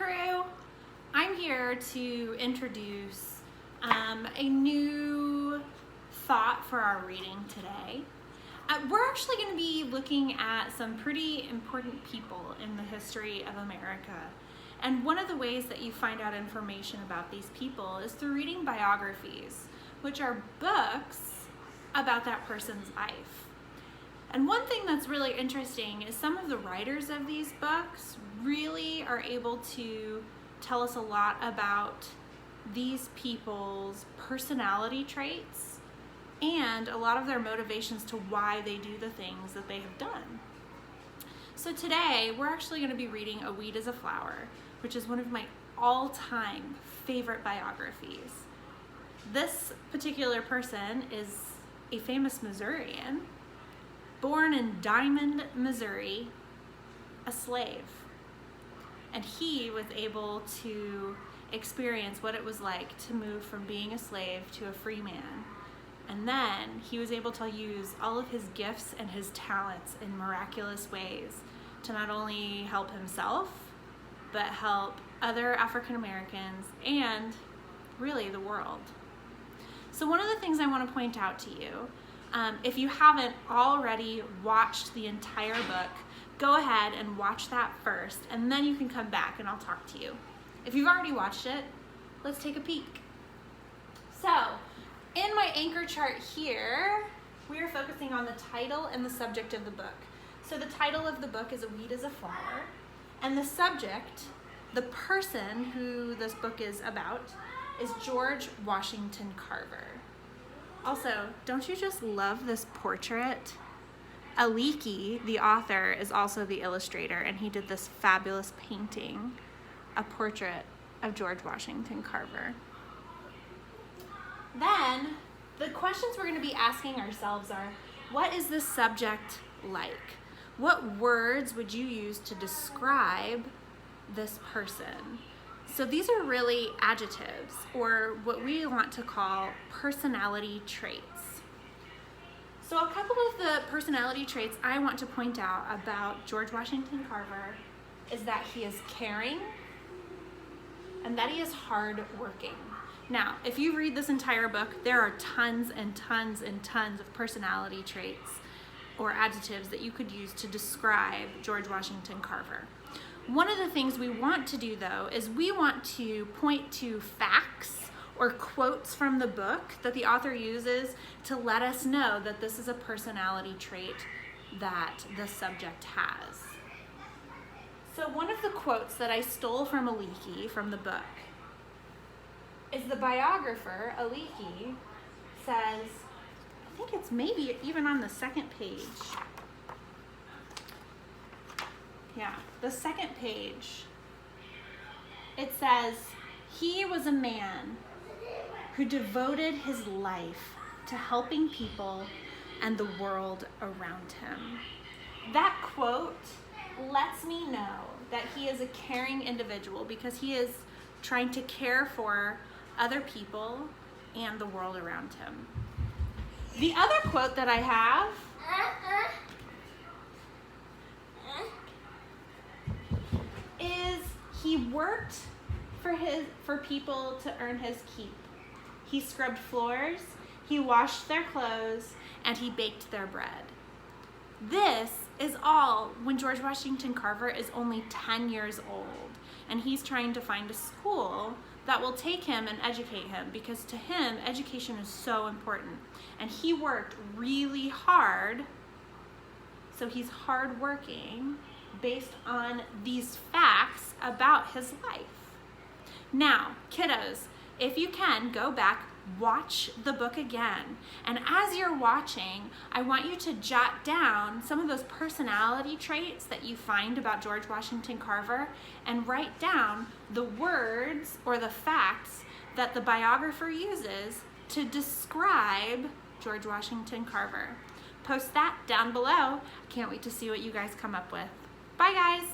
crew. I'm here to introduce a new thought for our reading today. We're actually going to be looking at some pretty important people in the history of America. And one of the ways that you find out information about these people is through reading biographies, which are books about that person's life. And one thing that's really interesting is some of the writers of these books really are able to tell us a lot about these people's personality traits and a lot of their motivations to why they do the things that they have done. So today we're actually going to be reading A Weed is a Flower, which is one of my all-time favorite biographies. This particular person is a famous Missourian, born in Diamond, Missouri, a slave. And he was able to experience what it was like to move from being a slave to a free man. And then he was able to use all of his gifts and his talents in miraculous ways to not only help himself, but help other African Americans and really the world. So one of the things I want to point out to you, if you haven't already watched the entire book, go ahead and watch that first, and then you can come back and I'll talk to you. If you've already watched it, let's take a peek. So, in my anchor chart here, we are focusing on the title and the subject of the book. So the title of the book is A Weed is a Flower, and the subject, the person who this book is about, is George Washington Carver. Also, don't you just love this portrait? Aliki, the author, is also the illustrator, and he did this fabulous painting, a portrait of George Washington Carver. Then, the questions we're going to be asking ourselves are, what is this subject like? What words would you use to describe this person? So these are really adjectives, or what we want to call personality traits. So a couple of the personality traits I want to point out about George Washington Carver is that he is caring and that he is hardworking. Now, if you read this entire book, there are tons and tons and tons of personality traits or adjectives that you could use to describe George Washington Carver. One of the things we want to do, though, is we want to point to facts or quotes from the book that the author uses to let us know that this is a personality trait that the subject has. So one of the quotes that I stole from Aliki from the book is the biographer, Aliki, says, I think it's maybe even on the second page. Yeah, the second page. It says, he was a man who devoted his life to helping people and the world around him. That quote lets me know that he is a caring individual because he is trying to care for other people and the world around him. The other quote that I have is he worked for people to earn his keep. He scrubbed floors, he washed their clothes, and he baked their bread. This is all when George Washington Carver is only 10 years old, and he's trying to find a school that will take him and educate him, because to him, education is so important. And he worked really hard, so he's hardworking based on these facts about his life. Now, kiddos, if you can, go back, watch the book again. And as you're watching, I want you to jot down some of those personality traits that you find about George Washington Carver and write down the words or the facts that the biographer uses to describe George Washington Carver. Post that down below. I can't wait to see what you guys come up with. Bye, guys.